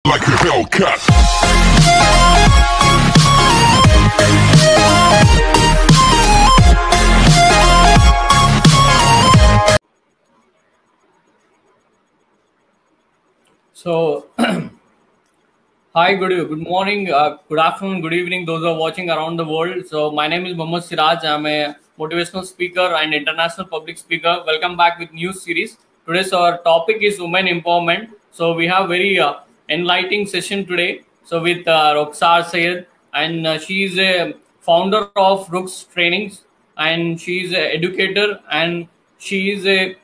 like a Hellcat. So, hi, good morning, good afternoon, good evening, those who are watching around the world. So, my name is Mohammad Siraj. I'm a motivational speaker and international public speaker. Welcome back with new series. Today's our topic is women empowerment. So, we have very enlightening session today. So, with Roxar Sayed, and she is a founder of Rooks Trainings, and she is an educator, and she is a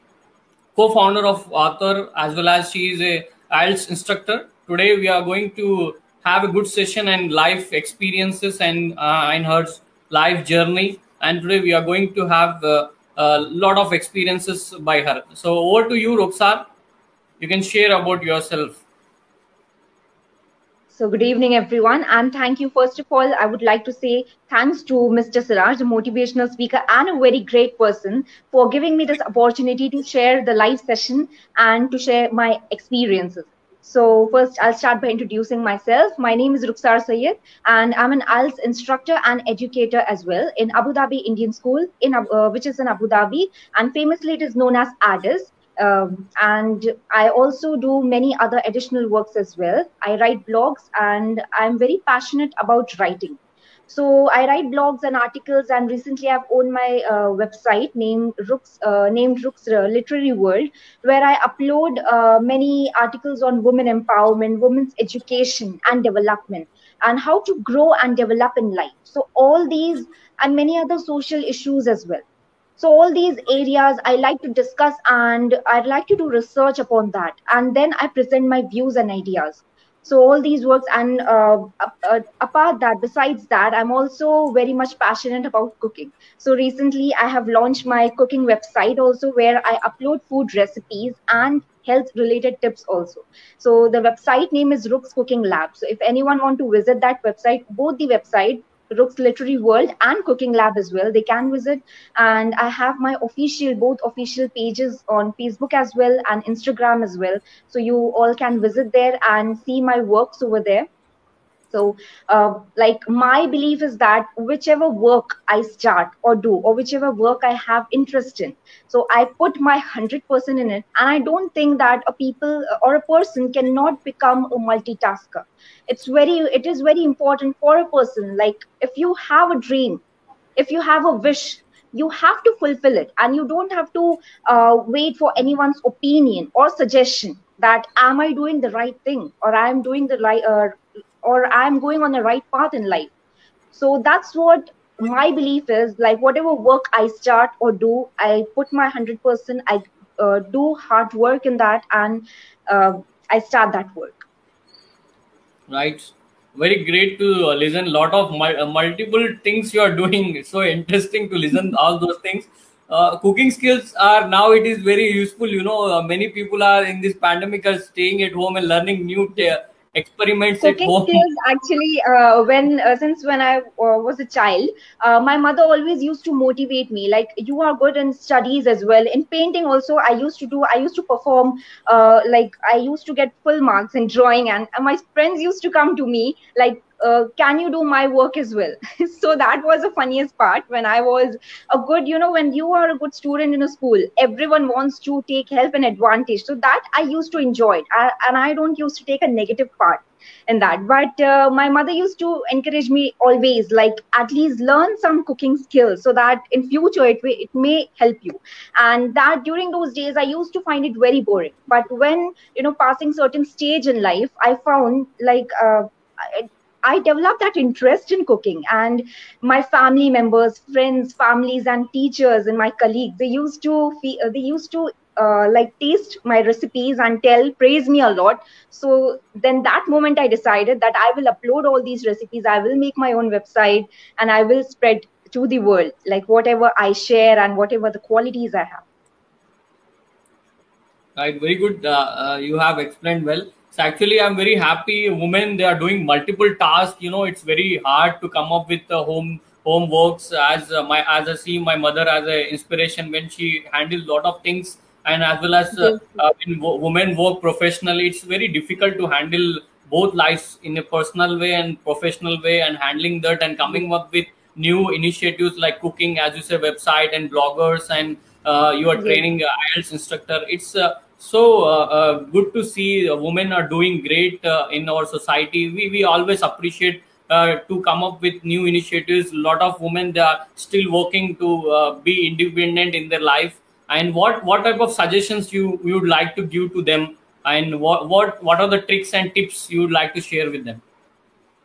co-founder of Author, as well as she is a IELTS instructor. Today we are going to have a good session and life experiences and in her life journey. And today we are going to have a lot of experiences by her. So over to you, Roxar. You can share about yourself. So good evening, everyone. And thank you. First of all, I would like to say thanks to Mr. Siraj, the motivational speaker and a very great person, for giving me this opportunity to share the live session and to share my experiences. So first, I'll start by introducing myself. My name is Rukhsar Sayed, and I'm an IELTS instructor and educator as well in Abu Dhabi Indian School, which is in Abu Dhabi, and famously it is known as ADIS. And I also do many other additional works as well. I write blogs and I'm very passionate about writing. So I write blogs and articles, and recently I've owned my website named Rooks Literary World, where I upload many articles on women empowerment, women's education and development, and how to grow and develop in life. So all these and many other social issues as well. So all these areas I like to discuss, and I'd like to do research upon that, and then I present my views and ideas. So all these works, and apart that, besides that, I'm also very much passionate about cooking. So recently I have launched my cooking website also, where I upload food recipes and health related tips also. So the website name is Rooks Cooking Lab. So if anyone want to visit that website, both the website Rooks Literary World and Cooking Lab as well, they can visit. And I have my both official pages on Facebook as well and Instagram as well. So you all can visit there and see my works over there. So like my belief is that whichever work I start or do, or whichever work I have interest in, so I put my 100% in it. And I don't think that a people or a person cannot become a multitasker. It is very important for a person. Like if you have a dream, if you have a wish, you have to fulfill it, and you don't have to wait for anyone's opinion or suggestion that am I doing the right thing, or I am doing the right or I'm going on the right path in life. So that's what my belief is. Like whatever work I start or do, I put my 100%. I do hard work in that, and I start that work. Right. Very great to listen. Lot of multiple things you are doing. So interesting to listen all those things. Cooking skills are now it is very useful. Many people are in this pandemic are staying at home and learning new experiments at Cooking home. skills actually, since when I was a child, my mother always used to motivate me. Like you are good in studies as well. In painting also, I used to perform. Like I used to get full marks in drawing, and my friends used to come to me like, can you do my work as well? So that was the funniest part. When I was a good, when you are a good student in a school, everyone wants to take help and advantage. So that I used to enjoy it, and I don't used to take a negative part in that. But my mother used to encourage me always, like at least learn some cooking skills, so that in future it may help you. And that during those days I used to find it very boring. But when passing certain stage in life, I found like I developed that interest in cooking, and my family members, friends, families, and teachers and my colleagues, they used to like taste my recipes and praise me a lot. So then that moment I decided that I will upload all these recipes, I will make my own website, and I will spread to the world, like whatever I share and whatever the qualities I have. Right, very good. You have explained well. So actually, I'm very happy. Women they are doing multiple tasks. It's very hard to come up with the home works. As I see my mother as an inspiration when she handles a lot of things, and as well as Yes. when women work professionally, it's very difficult to handle both lives in a personal way and professional way, and handling that and coming up with new initiatives like cooking, as you say, website and bloggers, and you are Yes. training IELTS instructor. It's so good to see women are doing great in our society. We always appreciate to come up with new initiatives. A lot of women, they are still working to be independent in their life. And what type of suggestions you would like to give to them, and what are the tricks and tips you would like to share with them?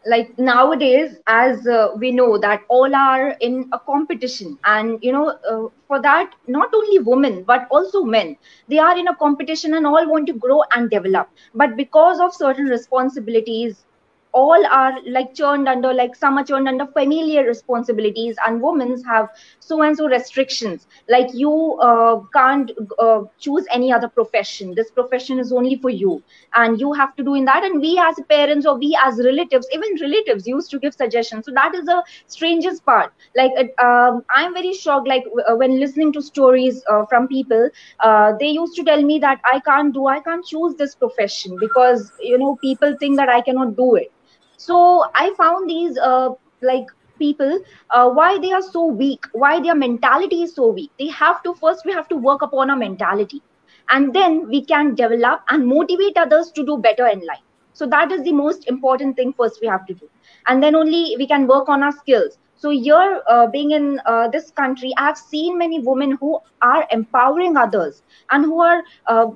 Like nowadays, as we know that all are in a competition, and for that, not only women but also men, they are in a competition and all want to grow and develop. But because of certain responsibilities, all are like churned under, like some are churned under familiar responsibilities, and women have so and so restrictions, like you can't choose any other profession, this profession is only for you, and you have to do in that. And we as parents, or we as relatives, even relatives used to give suggestions. So that is the strangest part. Like I'm very shocked, like when listening to stories from people, they used to tell me that I can't choose this profession because people think that I cannot do it. So I found these like people, why they are so weak, why their mentality is so weak. They have to, first we have to work upon our mentality, and then we can develop and motivate others to do better in life. So that is the most important thing first we have to do, and then only we can work on our skills. So here, being in this country, I have seen many women who are empowering others and who are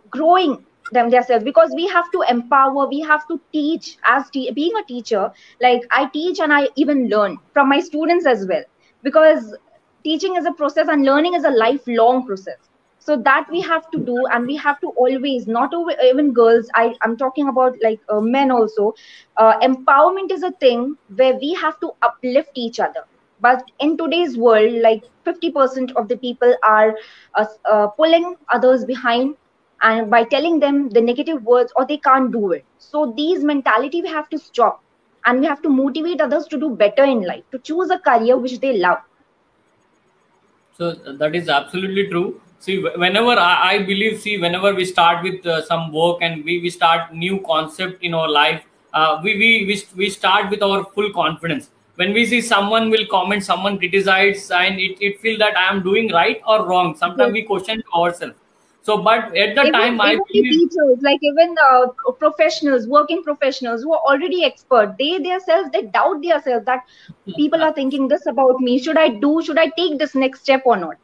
growing them themselves, because we have to empower, we have to teach. As being a teacher, like I teach and I even learn from my students as well, because teaching is a process and learning is a lifelong process. So that we have to do, and we have to always, not even girls, I'm talking about like men also. Empowerment is a thing where we have to uplift each other. But in today's world, like 50% of the people are pulling others behind, and by telling them the negative words, or they can't do it. So these mentality we have to stop, and we have to motivate others to do better in life, to choose a career which they love. So that is absolutely true. See, whenever I believe, see, whenever we start with some work, and we start new concept in our life, we start with our full confidence. When we see someone will comment, someone criticize, and it feel that I am doing right or wrong, sometimes Yes. we question to ourselves. So, but at the time, I Even the believe, teachers, like even professionals, working professionals who are already expert, they themselves, they doubt themselves that people are thinking this about me. Should I take this next step or not?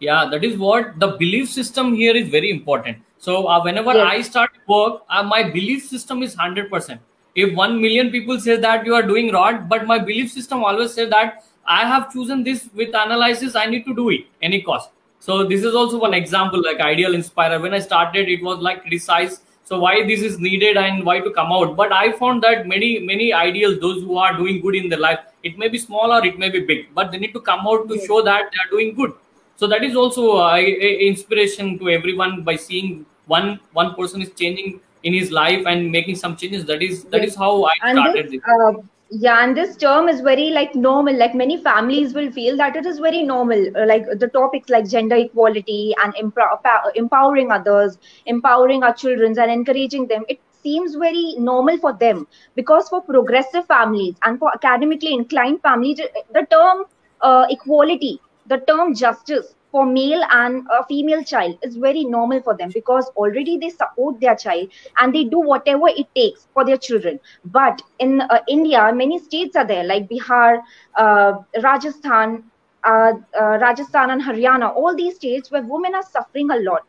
yeah, that is what the belief system here is very important. So whenever Yes. I start work, my belief system is 100%. If 1 million people say that you are doing right, but my belief system always say that I have chosen this with analysis, I need to do it any cost. So this is also one example, like Ideal Inspire. When I started, it was like criticized. So why this is needed and why to come out. But I found that many ideals, those who are doing good in their life, it may be small or it may be big, but they need to come out to Yes. show that they are doing good. So that is also a inspiration to everyone, by seeing one person is changing in his life and making some changes. That Yes. is how I And this, started this. yeah, and this term is very like normal. Like many families will feel that it is very normal. Like the topics like gender equality and empowering others, empowering our children and encouraging them. It seems very normal for them, because for progressive families and for academically inclined families, the term equality, the term justice for male and a female child is very normal for them, because already they support their child and they do whatever it takes for their children. But in India, many states are there, like Bihar, Rajasthan, Rajasthan and Haryana, all these states where women are suffering a lot,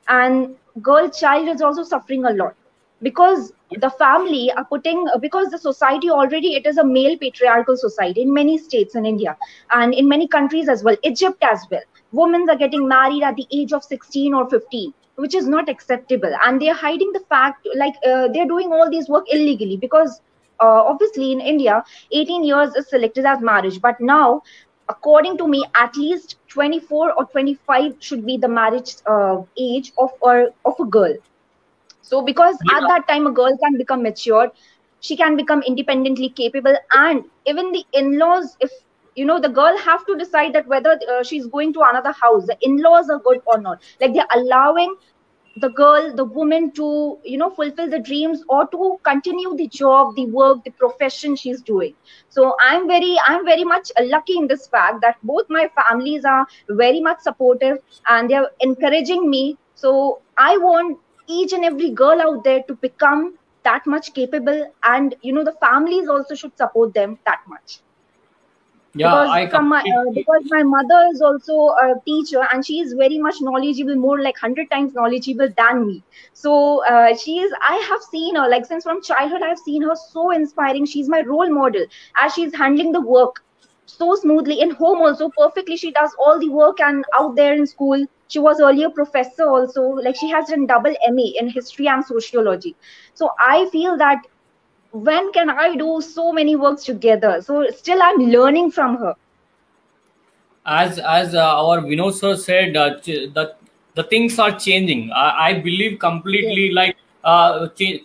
and girl child is also suffering a lot, because the family are putting, because the society already, it is a male patriarchal society in many states in India, and in many countries as well, Egypt as well. Women are getting married at the age of 16 or 15, which is not acceptable, and they are hiding the fact, like they're doing all these work illegally, because obviously in India 18 years is selected as marriage. But now, according to me, at least 24 or 25 should be the marriage age of a girl. So because at Yeah. that time a girl can become matured, she can become independently capable, and even the in-laws, if the girl have to decide that whether she's going to another house, the in-laws are good or not, like they're allowing the girl, the woman to, fulfill the dreams or to continue the job, the work, the profession she's doing. So I'm very much lucky in this fact that both my families are very much supportive and they're encouraging me. So I want each and every girl out there to become that much capable, and the families also should support them that much. Yeah, I completely. Because my mother is also a teacher and she is very much knowledgeable, more like 100 times knowledgeable than me. So I have seen her, like, since from childhood I've seen her so inspiring. She's my role model as she's handling the work so smoothly in home also perfectly. She does all the work, and out there in school she was earlier professor also, like she has done double MA in history and sociology. So I feel that when can I do so many works together? So still I'm learning from her. As our Vinod sir said, the things are changing. I believe completely. Yes. Like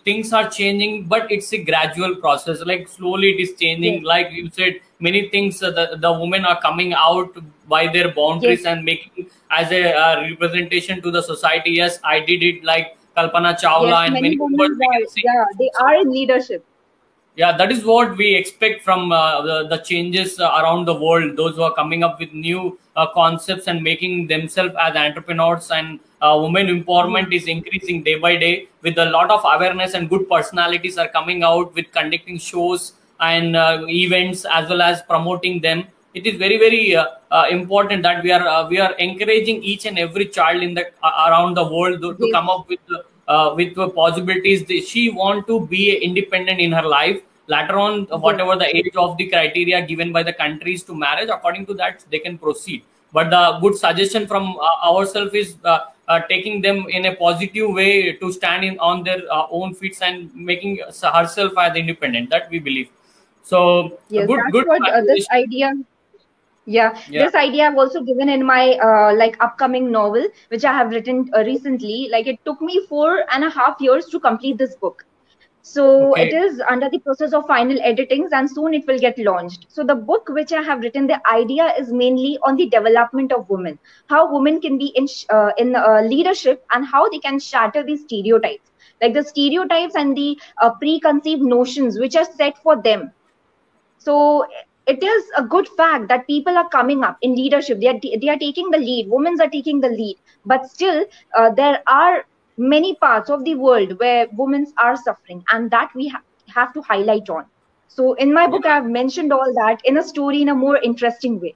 things are changing, but it's a gradual process. Like slowly it is changing. Yes. Like you said, many things the women are coming out by their Yes. boundaries and making as a representation to the society. Yes, I did it. Like Kalpana Yes. Chawla and Many many women others we are, can see. yeah, they are in leadership. Yeah, that is what we expect from the changes around the world. Those who are coming up with new concepts and making themselves as entrepreneurs, and women Yes. empowerment is increasing day by day with a lot of awareness, and good personalities are coming out with conducting shows and events as well as promoting them. It is very important that we are encouraging each and every child in the around the world to Yes. come up with the possibilities. She want to be independent in her life. Later on, Yes. whatever the age of the criteria given by the countries to marriage, according to that they can proceed. But the good suggestion from ourselves is taking them in a positive way to stand in on their own feet and making herself as independent. That we believe. So a Yes, that's good what this suggestion. idea. Yeah, Yeah. this idea I've also given in my like upcoming novel, which I have written recently. Like it took me 4.5 years to complete this book. So it Okay. is under the process of final editings, and soon it will get launched. So the book which I have written, the idea is mainly on the development of women, how women can be in leadership, and how they can shatter these stereotypes, like the stereotypes and the preconceived notions which are set for them. So it is a good fact that people are coming up in leadership. They are taking the lead. Women are taking the lead, but still there are many parts of the world where women are suffering, and that we have to highlight on. So in my Yeah. book, I have mentioned all that in a story in a more interesting way.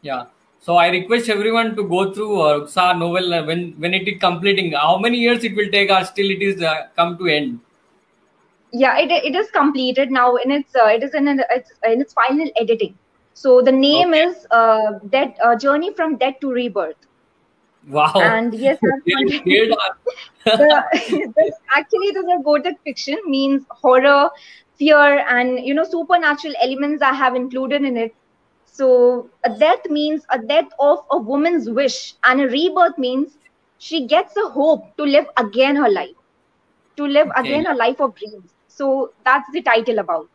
Yeah. So I request everyone to go through Sa novel when it is completing. How many years it will take, or still it is come to end? Yeah, it is completed now, and it's in its final editing. So the name Okay. is Dead Journey from Death to Rebirth. Wow. And yes, I've Really continued. great. Actually, it is a gothic fiction, means horror, fear, and supernatural elements I have included in it. So a death means a death of a woman's wish, and a rebirth means she gets a hope to live again her life, to live Okay. again a life of dreams. So that's the title about.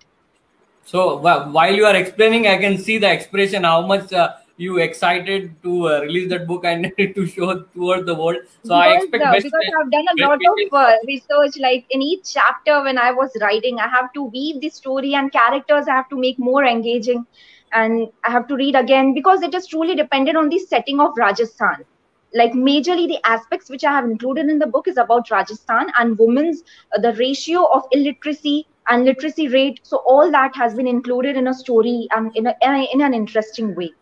So while you are explaining, I can see the expression how much you excited to release that book and to show towards the world. So I expect Because I've done a best lot wishes. of research, like in each chapter when I was writing, I have to weave the story and characters. I have to make more engaging, and I have to read again because it is truly dependent on the setting of Rajasthan. Like majorly the aspects which I have included in the book is about Rajasthan and women's the ratio of illiteracy and literacy rate. So all that has been included in a story and in an interesting way.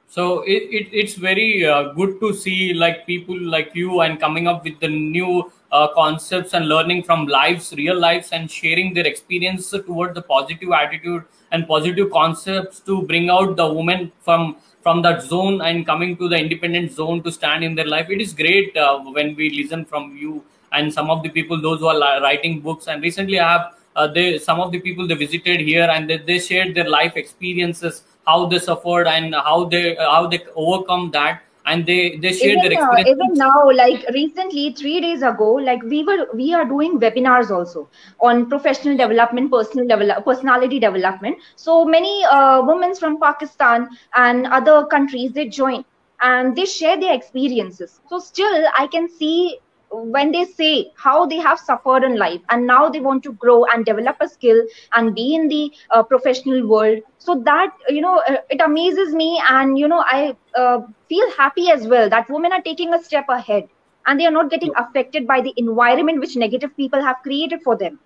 So it's very good to see like people like you and coming up with the new concepts and learning from lives, real lives, and sharing their experience toward the positive attitude and positive concepts to bring out the woman from that zone and coming to the independent zone to stand in their life. It is great when we listen from you and some of the people, those who are writing books. And recently I have they some of the people they visited here, and they shared their life experiences, how they suffered and how they overcome that, and they shared their Even experiences. now, like recently 3 days ago, like we are doing webinars also on professional development, personality development. So many women from Pakistan and other countries, they join, and they share their experiences. So still I can see when they say how they have suffered in life and now they want to grow and develop a skill and be in the professional world. So that, it amazes me, and I feel happy as well that women are taking a step ahead and they are not getting affected by the environment which negative people have created for them.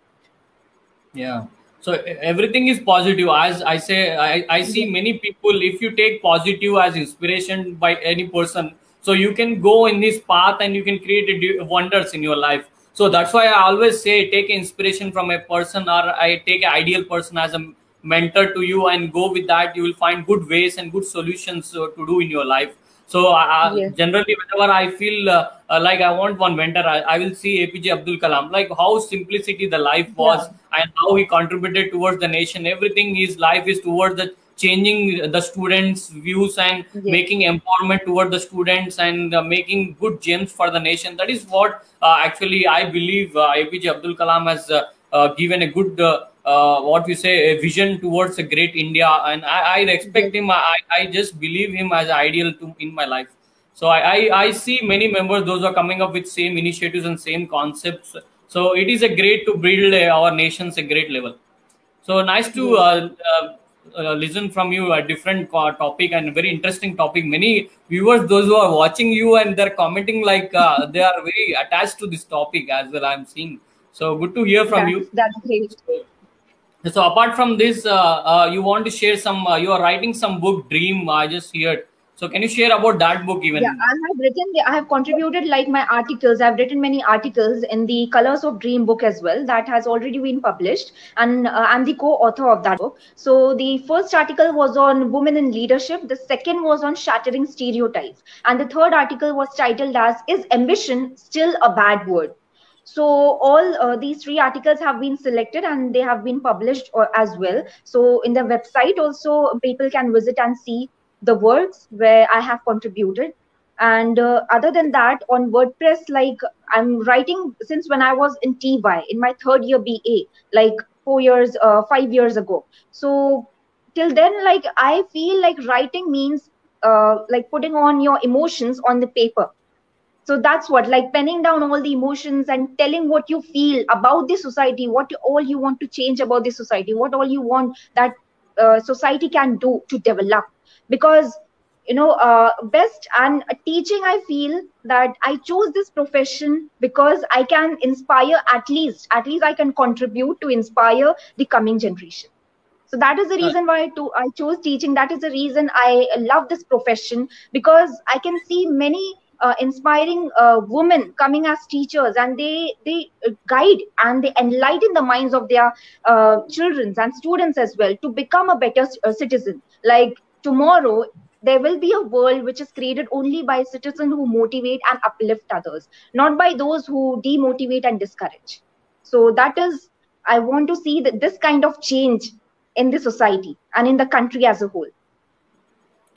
Yeah. So everything is positive. As I say, I see many people, if you take positive as inspiration by any person, so you can go in this path and you can create wonders in your life. So that's why I always say, take inspiration from a person, or I take an ideal person as a mentor to you and go with that. You will find good ways and good solutions to do in your life. So Yes. generally, whenever I feel like I want one mentor, I will see APJ Abdul Kalam, like how simplicity the life was and how he contributed towards the nation. Everything his life is towards the changing the students' views and making empowerment toward the students and making good gems for the nation. That is what actually I believe APJ Abdul Kalam has given a good what we say, a vision towards a great India, and I respect him. I just believe him as ideal in my life. So I see many members, those are coming up with same initiatives and same concepts. So it is a great to build our nations a great level. So nice to listen from you a different topic and very interesting topic. Many viewers, those who are watching you and they're commenting like they are very attached to this topic as well, I'm seeing. So good to hear from you. That's great. So apart from this, you want to share some, you are writing some book, Dream, I just heard. So can you share about that book even? Yeah, I have contributed like my articles. I've written many articles in the Colors of Dream book as well. That has already been published. And I'm the co-author of that book. So the first article was on women in leadership. The second was on shattering stereotypes. And the third article was titled as, Is Ambition Still a Bad Word? So all these three articles have been selected and they have been published as well. So in the website also, people can visit and see the works where I have contributed. And other than that, on WordPress, like I'm writing since when I was in TY, in my third year BA, like 5 years ago. So till then, like I feel like writing means like putting on your emotions on the paper. So that's what, like penning down all the emotions and telling what you feel about the society, what all you want to change about the society, what all you want that society can do to develop. Because best and teaching, I feel that I chose this profession because I can inspire, at least I can contribute to inspire the coming generation. So that is the reason why I chose teaching. That is the reason I love this profession, because I can see many inspiring women coming as teachers, and they guide and they enlighten the minds of their children and students as well to become a better citizen. Like tomorrow, there will be a world which is created only by citizens who motivate and uplift others, not by those who demotivate and discourage. So that is, I want to see that this kind of change in the society and in the country as a whole.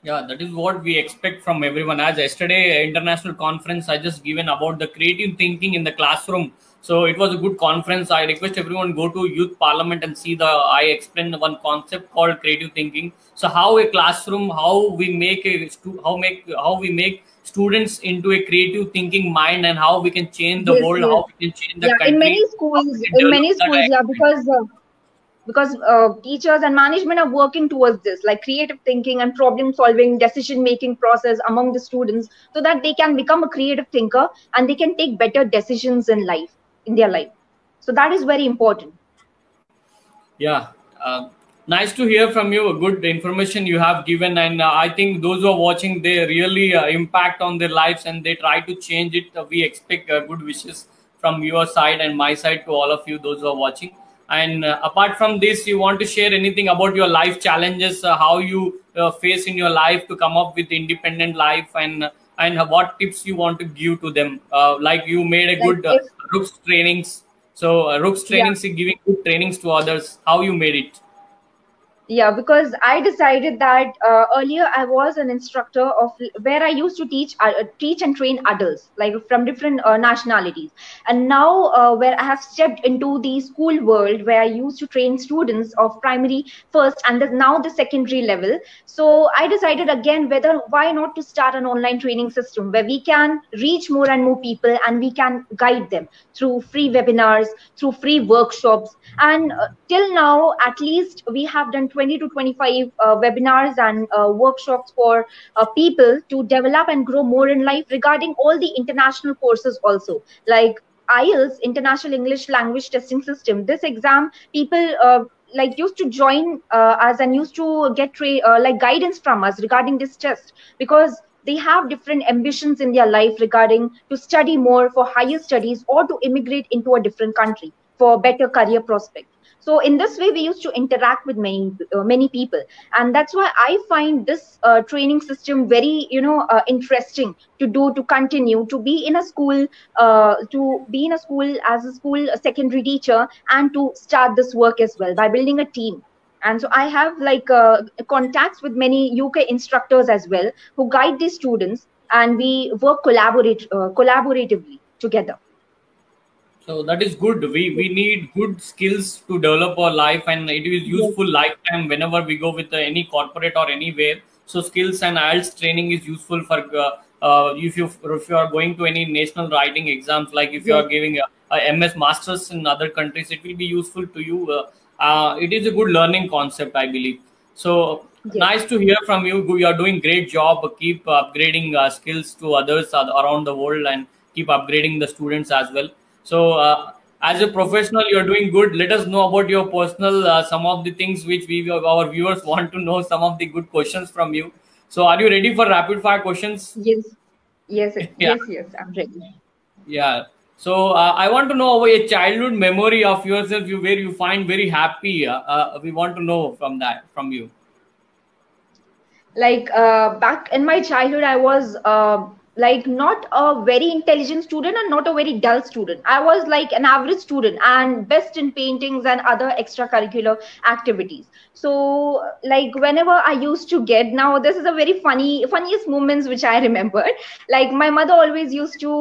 Yeah, that is what we expect from everyone. As yesterday, international conference I just given about the creative thinking in the classroom. So it was a good conference. I request everyone go to Youth Parliament and see I explained one concept called creative thinking. So how a classroom, how we make students into a creative thinking mind, and how we can change the world, how we can change the country. In many schools, because teachers and management are working towards this, like creative thinking and problem solving, decision making process among the students, so that they can become a creative thinker and they can take better decisions in their life. So that is very important. Yeah, nice to hear from you. Good information you have given, and I think those who are watching, they really impact on their lives and they try to change it. We expect good wishes from your side and my side to all of you, those who are watching. And apart from this, you want to share anything about your life challenges, how you face in your life to come up with independent life, and what tips you want to give to them? Like you made a good RUPS trainings. So RUPS trainings is giving good trainings to others. How you made it? Yeah, because I decided that earlier I was an instructor of where I used to teach and train adults like from different nationalities, and now where I have stepped into the school world where I used to train students of primary first and now the secondary level. So I decided again whether why not to start an online training system where we can reach more and more people and we can guide them through free webinars, through free workshops, and till now at least we have done 20 to 25 webinars and workshops for people to develop and grow more in life regarding all the international courses also, like IELTS, International English Language Testing System. This exam, people like used to join us and used to get like guidance from us regarding this test, because they have different ambitions in their life regarding to study more for higher studies or to immigrate into a different country for better career prospect. So in this way we used to interact with many people, and that's why I find this training system very interesting to do, to continue to be in a school, as a school secondary teacher, and to start this work as well by building a team. And so I have like contacts with many UK instructors as well who guide these students, and we work collaboratively together. So that is good. We need good skills to develop our life, and it is useful lifetime whenever we go with any corporate or anywhere. So skills and IELTS training is useful for if you are going to any national writing exams, like if you are giving a MS Masters in other countries, it will be useful to you. It is a good learning concept, I believe. So nice to hear from you. You are doing great job. Keep upgrading skills to others around the world, and keep upgrading the students as well. So as a professional, you're doing good. Let us know about your personal, some of the things which our viewers want to know, some of the good questions from you. So are you ready for rapid fire questions? Yes, yes, yes, I'm ready. Yeah. So I want to know about a childhood memory of yourself where you find very happy. We want to know from you. Like back in my childhood, I was like not a very intelligent student and not a very dull student. I was like an average student and best in paintings and other extracurricular activities. So like whenever I used to get, now this is a very funniest moments which I remember. Like my mother always used to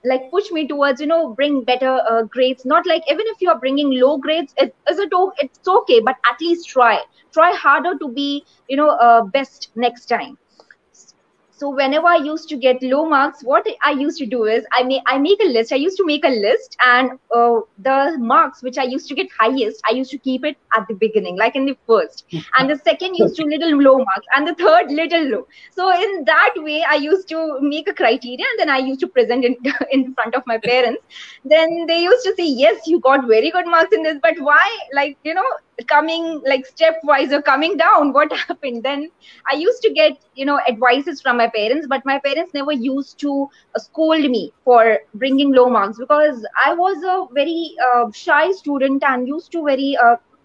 like push me towards, bring better grades. Not like even if you are bringing low grades, it's okay, but at least try harder to be best next time. So whenever I used to get low marks, what I used to do is I make a list. I used to make a list, and the marks which I used to get highest, I used to keep it at the beginning, like in the first, and the second used to little low marks, and the third little low. So in that way, I used to make a criteria, and then I used to present it in front of my parents. Then they used to say, "Yes, you got very good marks in this, but why? Like coming like stepwise or coming down, what happened?" Then I used to get advices from my parents, but my parents never used to scold me for bringing low marks, because I was a very shy student and used to very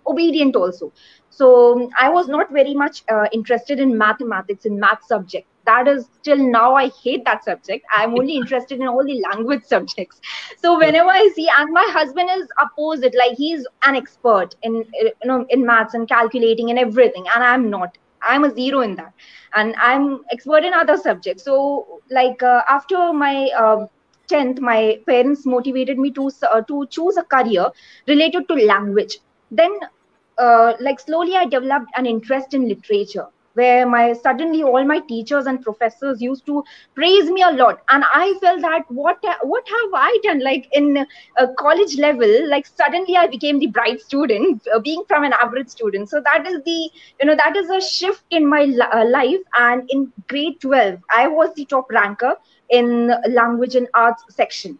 obedient also. So I was not very much interested in mathematics, in math subject. That is till now I hate that subject. I'm only interested in all the language subjects. So whenever I see, and my husband is opposite, like he's an expert in in maths and calculating and everything, and I'm not. I'm a zero in that, and I'm expert in other subjects. So like after my 10th, my parents motivated me to choose a career related to language. Then like slowly I developed an interest in literature, where suddenly all my teachers and professors used to praise me a lot, and I felt that what have I done, like in a college level, like suddenly I became the bright student, being from an average student. So that is that is a shift in my life. And in grade 12 I was the top ranker in language and arts section.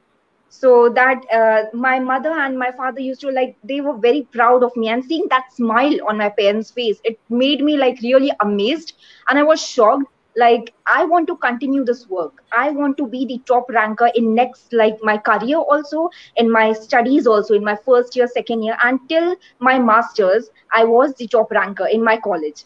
So that my mother and my father used to, like, they were very proud of me, and seeing that smile on my parents' face, it made me like really amazed, and I was shocked. Like, I want to continue this work. I want to be the top ranker in next, like, my career also, in my studies also, in my first year, second year, until my masters. I was the top ranker in my college.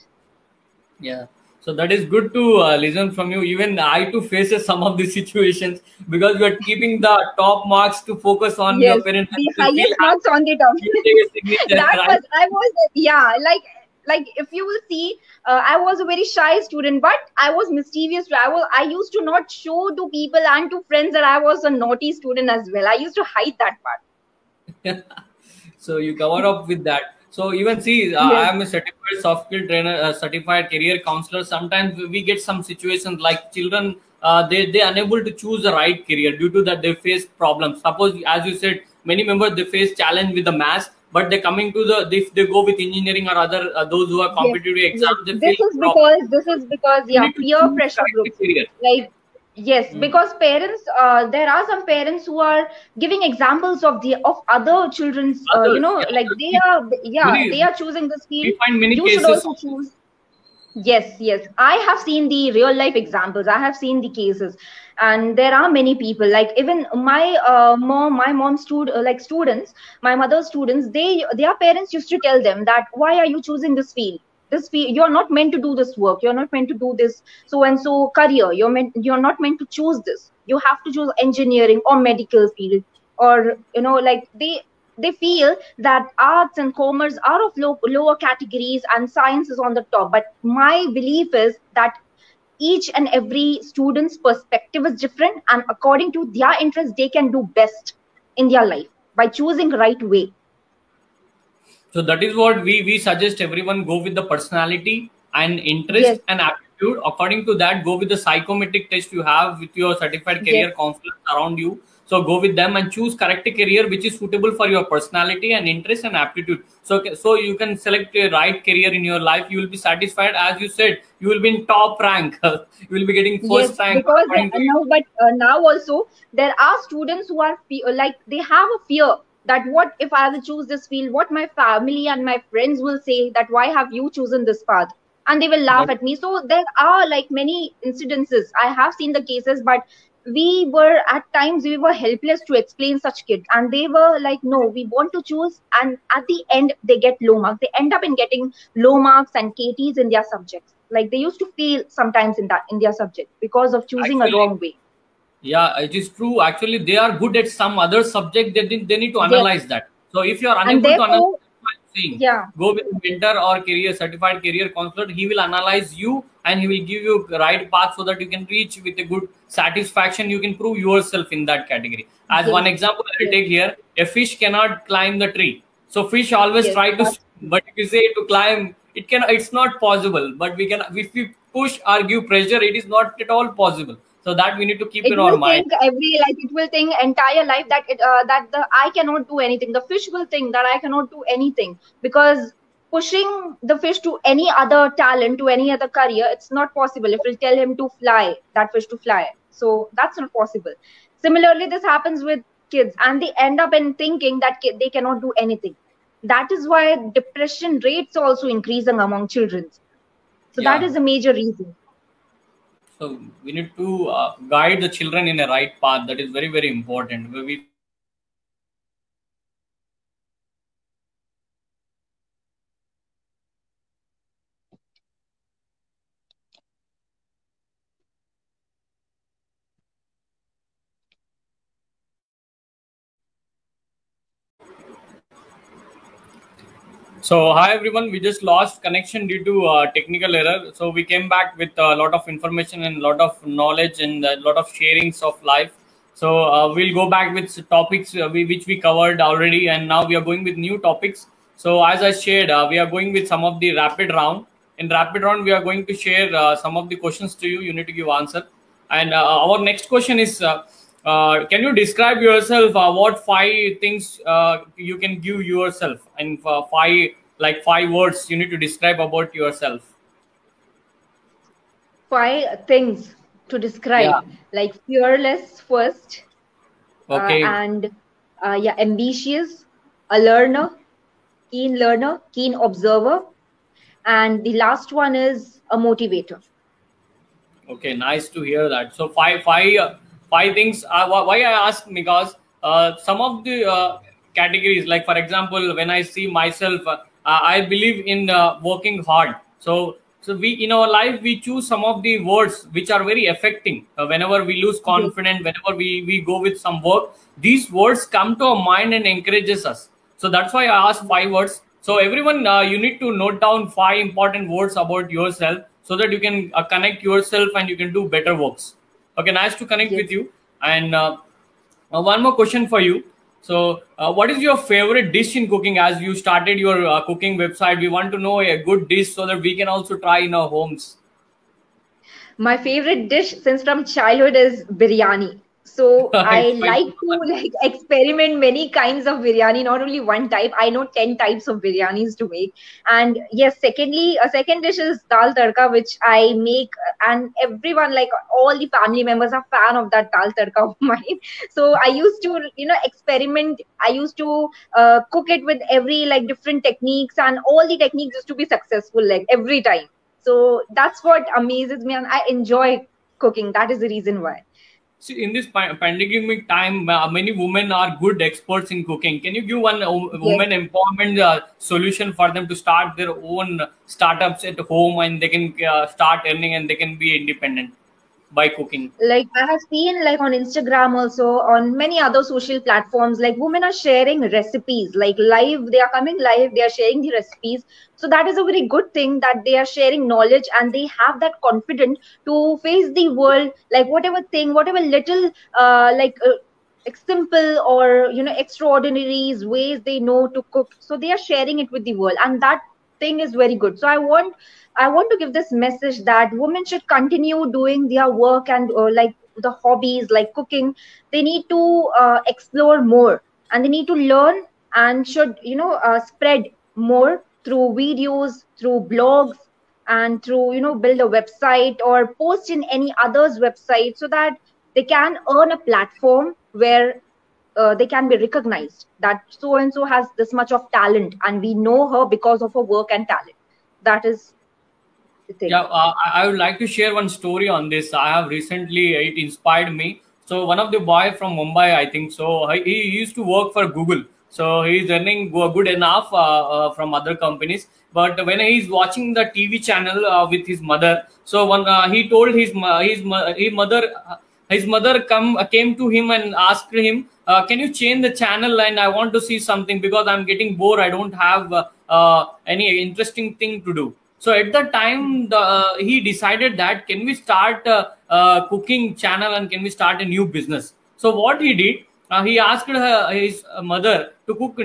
Yeah. So that is good to listen from you. Even I too faces some of these situations, because you are keeping the top marks to focus on your parents. The highest marks on the top. That was, I was, yeah, like like if you will see, I was a very shy student, but I was mischievous. I used to not show to people and to friends that I was a naughty student as well. I used to hide that part. So you cover up with that. So even see, I Yes. am a certified soft skill trainer, certified career counselor. Sometimes we get some situations like children, they unable to choose the right career due to that they face problems. Suppose, as you said, many members they face challenge with the maths, but they coming to the if they go with engineering or other those who are Yes, competitive yes. exams, they face This is because you yeah, need to peer choose the pressure right groups. career. Like yes, Mm. because parents, there are some parents who are giving examples of the of other children's, Others, like yeah, they very, are choosing this we field. find many You should cases also of this. choose. Yes, yes. I have seen the real life examples. I have seen the cases, and there are many people. Like even my mom's students, my mother's students. Their parents used to tell them that why are you choosing this field? This field, you're not meant to do this work. You're not meant to do this so and so career. You're not meant to choose this. You have to choose engineering or medical field, or like they feel that arts and commerce are of lower categories and science is on the top. But my belief is that each and every student's perspective is different, and according to their interest they can do best in their life by choosing right way. So that is what we suggest everyone go with the personality and interest Yes, and aptitude. According to that, go with the psychometric test you have with your certified yes, career counselors around you. So go with them and choose correct career which is suitable for your personality and interest and aptitude. So you can select a right career in your life. You will be satisfied. As you said, you will be in top rank. You will be getting yes. first rank Because according to now also there are students who are like they have a fear that what if I will choose this field, what my family and my friends will say, that why have you chosen this path, and they will laugh that. at me. So there are like many incidences. I have seen the cases, but we were helpless to explain such kids, and they were like, no, we want to choose, and at the end they get low marks. They end up in getting low marks and KTs in their subjects. Like they used to fail sometimes in their subject because of choosing a Actually, wrong way. yeah, it is true. Actually, they are good at some other subject. They need to Yes, analyze that. So if you are and unable to analyze therefore, what I'm saying, yeah, go with a mentor or career certified career counselor. He will analyze you and he will give you the right path so that you can reach with a good satisfaction. You can prove yourself in that category. As yes, one example I will yes, take here, a fish cannot climb the tree. So fish always yes. try to That's swim, but if you say to climb, it can. It's not possible. But we can if we push or give pressure, it is not at all possible. So that we need to keep it in our will mind. think it will think entire life that that the I cannot do anything. The fish will think that I cannot do anything, because pushing the fish to any other talent, to any other career, it's not possible. If we tell him to fly, that fish to fly, so that's not possible. Similarly, this happens with kids, and they end up in thinking that they cannot do anything. That is why depression rates also increasing among children. So that Yeah. is a major reason. So we need to guide the children in a right path. That is very, very important. We So hi everyone, we just lost connection due to technical error. So we came back with a lot of information and a lot of knowledge and a lot of sharings of life. So we'll go back with topics which we covered already, and now we are going with new topics. So as I shared, we are going with some of the rapid round. In rapid round, we are going to share some of the questions to you. You need to give answer. And our next question is. Can you describe yourself? What five things you can give yourself, and five words you need to describe about yourself? 5 things to Yeah. describe, like fearless first, Okay. and yeah, ambitious, a learner, keen observer, and the last one is a motivator. Okay, nice to hear that. So five things. Why I ask, because some of the categories, like for example, when I see myself, I believe in working hard. So we in our life we choose some of the words which are very affecting. Whenever we lose Yes, confidence, whenever we go with some work, these words come to our mind and encourages us. So that's why I asked five words. So everyone, you need to note down 5 important words about yourself so that you can connect yourself and you can do better works. Okay, nice to connect Yes. with you. And one more question for you. So, what is your favorite dish in cooking? As you started your cooking website, we want to know a good dish so that we can also try in our homes. My favorite dish since from childhood is biryani. So I It's quite like to experiment many kinds of biryani, not only one type. I know 10 types of biryanis to make. And yes, secondly, a second dish is dal tadka, which I make, and everyone, like all the family members, are fan of that dal tadka of mine. So I used to, experiment. I used to cook it with every like different techniques, and all the techniques used to be successful like every time. So that's what amazes me, and I enjoy cooking. That is the reason why. See, in this pandemic time, many women are good experts in cooking. Can you give one Yes. woman empowerment solution for them to start their own startups at home and they can start earning and they can be independent by cooking? Like I have seen like on Instagram, also on many other social platforms, like women are sharing recipes like live. They are coming live, they are sharing the recipes. So that is a very good thing, that they are sharing knowledge and they have that confidence to face the world, like whatever thing, whatever little like simple or extraordinary ways they know to cook, so they are sharing it with the world, and that thing is very good. So I want to give this message that women should continue doing their work, and like the hobbies like cooking, they need to explore more, and they need to learn, and should spread more through videos, through blogs, and through build a website or post in any other's website, so that they can earn a platform where they can be recognized that so and so has this much of talent, and we know her because of her work and talent. That is the thing. Yeah, I would like to share one story on this. I have recently, it inspired me. So one of the boy from Mumbai, I think so, he used to work for Google. So he's earning good enough from other companies. But when he's watching the TV channel with his mother, so one he told his mother came to him and asked him, can you change the channel, and I want to see something because I'm getting bored. I don't have any interesting thing to do. So at the time, he decided that can we start a cooking channel and can we start a new business. So what he did, he asked his mother to cook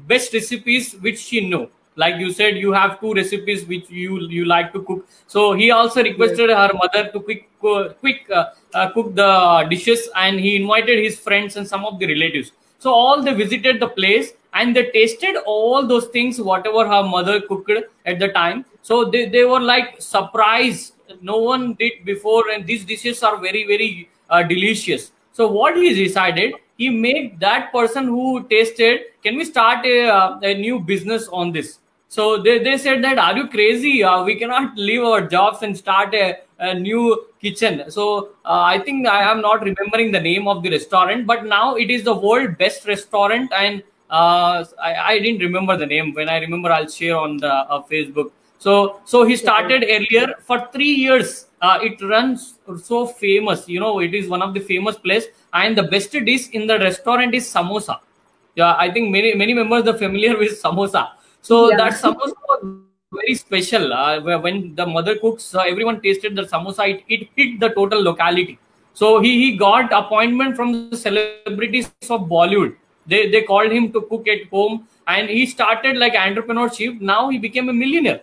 best recipes which she knew. Like you said, you have 2 recipes which you like to cook. So he also requested her mother to quick cook the dishes, and he invited his friends and some of the relatives. So all they visited the place and they tasted all those things whatever her mother cooked at the time. So they were like surprised, no one did before, and these dishes are very very delicious. So what he decided, he made that person who tasted, can we start a new business on this. So they said that, are you crazy? We cannot leave our jobs and start a new kitchen. So I think I am not remembering the name of the restaurant, but now it is the world best restaurant. And I didn't remember the name. When I remember, I'll share on the Facebook. So he started earlier for 3 years. It runs so famous. It is one of the famous place, and the best dish in the restaurant is samosa. Yeah, I think many members are familiar with samosa. So Yeah. that samosa was very special. When the mother cooks, everyone tasted the samosa. It hit the total locality. So he got appointment from the celebrities of Bollywood. They called him to cook at home, and he started like entrepreneurship. Now he became a millionaire.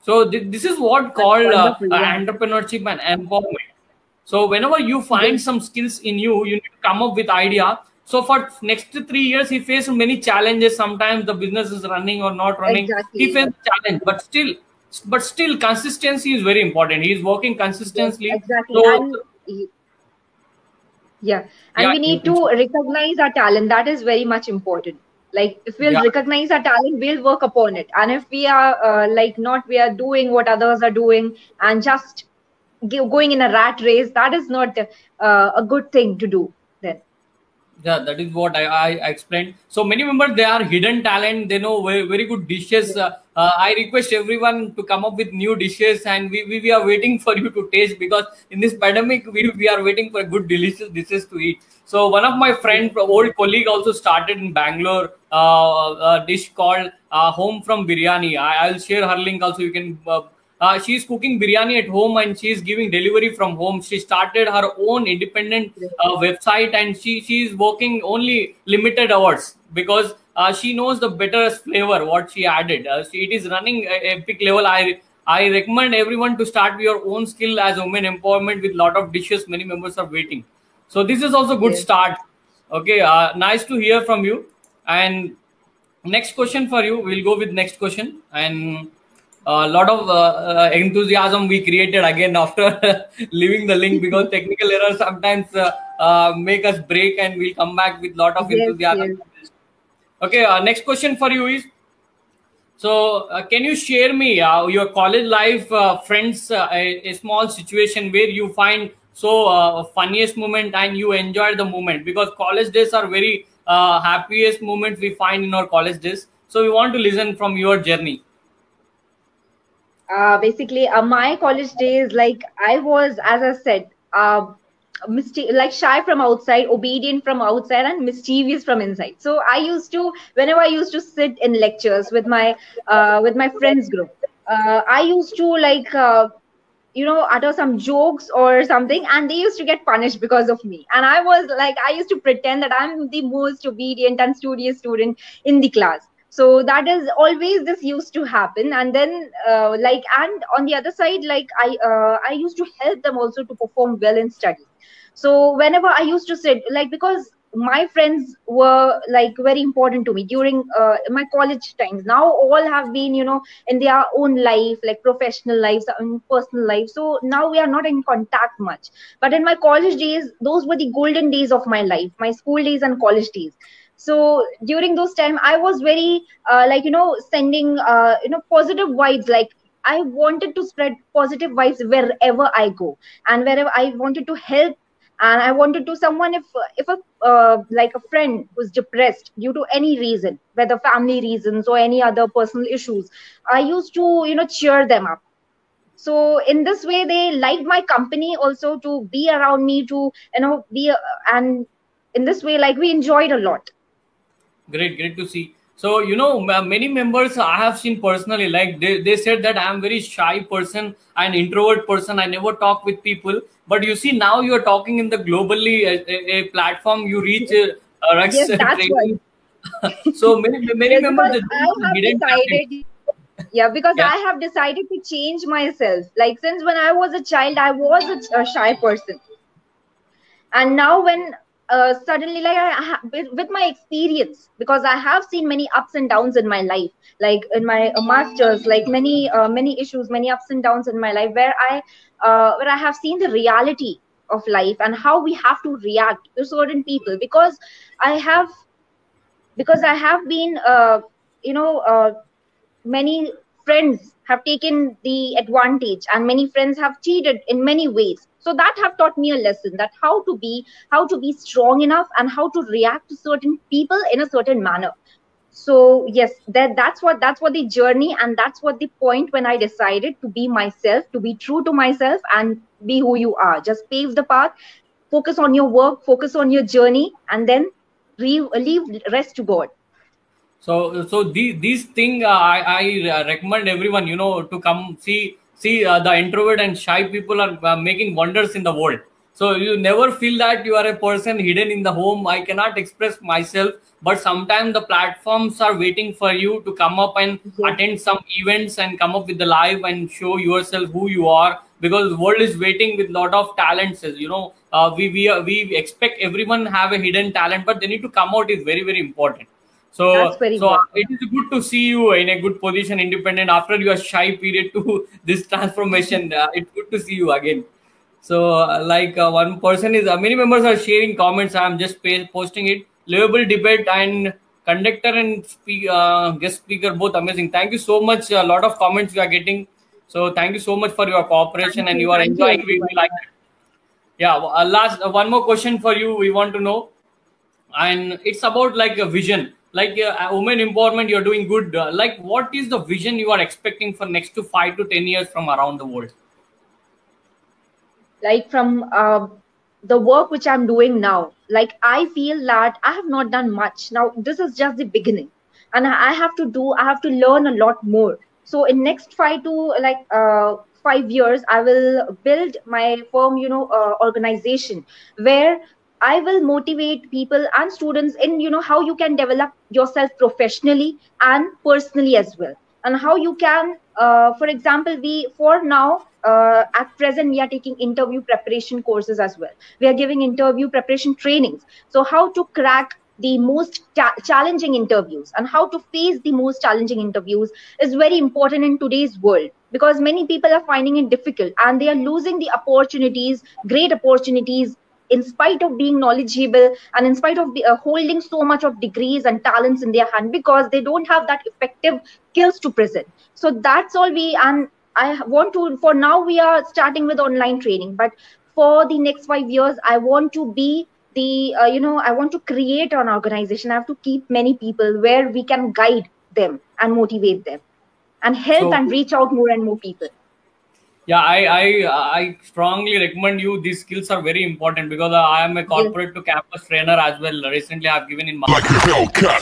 So this is what called Wonderful, yeah. entrepreneurship and empowerment. So whenever you find some skills in you, you need to come up with idea. So for next 3 years, he faced many challenges. Sometimes the business is running or not running. He Exactly. faced challenge, but still, consistency is very important. He is working Yes, consistently. exactly. So And yeah, and yeah, we need to recognize our talent. That is very much important. Like if we'll yeah. recognize our talent, we'll work upon it. And if we are like not, we are doing what others are doing and just going in a rat race, that is not a good thing to do then. Yeah, that is what I explained. So many members, they are hidden talent. They know very, very good dishes. I request everyone to come up with new dishes, and we are waiting for you to taste, because in this pandemic we are waiting for good delicious dishes to eat. So one of my friend, old colleague, also started in Bangalore a dish called Home from Biryani. I'll share her link also. You can. She's cooking biryani at home, and she's giving delivery from home. She started her own independent website, and she's working only limited hours, because she knows the better flavor what she added. It is running a epic level. I recommend everyone to start your own skill as women empowerment with lot of dishes. Many members are waiting. So this is also good start. Okay, nice to hear from you. And next question for you. We'll go with next question. And a lot of enthusiasm we created again after leaving the link, because technical errors sometimes make us break, and we'll come back with lot of enthusiasm. Yes. Okay, next question for you is, so can you share me your college life friends, a small situation where you find so funniest moment and you enjoy the moment, because college days are very happiest moments we find in our college days. So we want to listen from your journey. Basically, my college days, like I was, as I said, like shy from outside, obedient from outside, and mischievous from inside. So I used to, whenever I used to sit in lectures with my friends group, I used to like utter some jokes or something, and they used to get punished because of me. And I was like, I used to pretend that I'm the most obedient and studious student in the class. So that is always, this used to happen. And then and on the other side, like I used to help them also to perform well in studies. So whenever I used to sit, like, because my friends were like very important to me during my college times. Now all have been, in their own life, like professional lives and personal life. So now we are not in contact much. But in my college days, those were the golden days of my life, my school days and college days. So during those time, I was very sending positive vibes. Like, I wanted to spread positive vibes wherever I go, and wherever I wanted to help. And I wanted to someone, if a friend who's depressed due to any reason, whether family reasons or any other personal issues, I used to cheer them up. So in this way, they liked my company also, to be around me, to be and in this way, like, we enjoyed a lot. Great to see. So, many members I have seen personally, like they said that I am very shy person, an introvert person. I never talk with people. But you see, now you are talking in the globally a platform. You reach Rex yes, that's training. Right. So many yes, members. Because I have decided to change myself. Like, since when I was a child, I was a shy person. And now when suddenly, like, with my experience, because I have seen many ups and downs in my life, like in my masters, like many issues, many ups and downs in my life, where I have seen the reality of life and how we have to react to certain people. Because I have been many friends have taken the advantage, and many friends have cheated in many ways. So that have taught me a lesson, that how to be strong enough, and how to react to certain people in a certain manner. So yes, that's what the journey, and that's what the point when I decided to be myself, to be true to myself, and be who you are. Just pave the path, focus on your work, focus on your journey, and then leave rest to God. So these thing I recommend everyone, to come see the introvert and shy people are making wonders in the world. So you never feel that you are a person hidden in the home. I cannot express myself, but sometimes the platforms are waiting for you to come up and attend some events and come up with the live and show yourself who you are, because the world is waiting with lot of talents. We expect everyone have a hidden talent, but they need to come out is very, very important. So it is good to see you in a good position, independent, after your shy period to this transformation. It's good to see you again. So one person is, many members are sharing comments. I'm just posting it. Livable debate and conductor and guest speaker, both amazing. Thank you so much. A lot of comments we are getting. So thank you so much for your cooperation, and you are enjoying. We like it. Yeah. Last one more question for you. We want to know. and it's about like a vision, like women empowerment. You're doing good. Like, what is the vision you are expecting for next to 5 to 10 years from around the world? Like from the work which I'm doing now, like I feel that I have not done much. Now this is just the beginning, and I have to learn a lot more. So in next 5 years, I will build my firm, organization, where I will motivate people and students in, how you can develop yourself professionally and personally as well, and how you can, for example, at present we are taking interview preparation courses as well. We are giving interview preparation trainings. So how to crack the most challenging interviews and how to face the most challenging interviews is very important in today's world, because many people are finding it difficult and they are losing the opportunities, great opportunities, in spite of being knowledgeable and in spite of holding so much of degrees and talents in their hand, because they don't have that effective skills to present. So that's all and I want to, for now we are starting with online training, but for the next 5 years, I want to be I want to create an organization. I have to keep many people where we can guide them and motivate them and help and reach out more and more people. Yeah, I strongly recommend you. These skills are very important, because I am a corporate to campus trainer as well. Recently, I've given in like a Hellcat.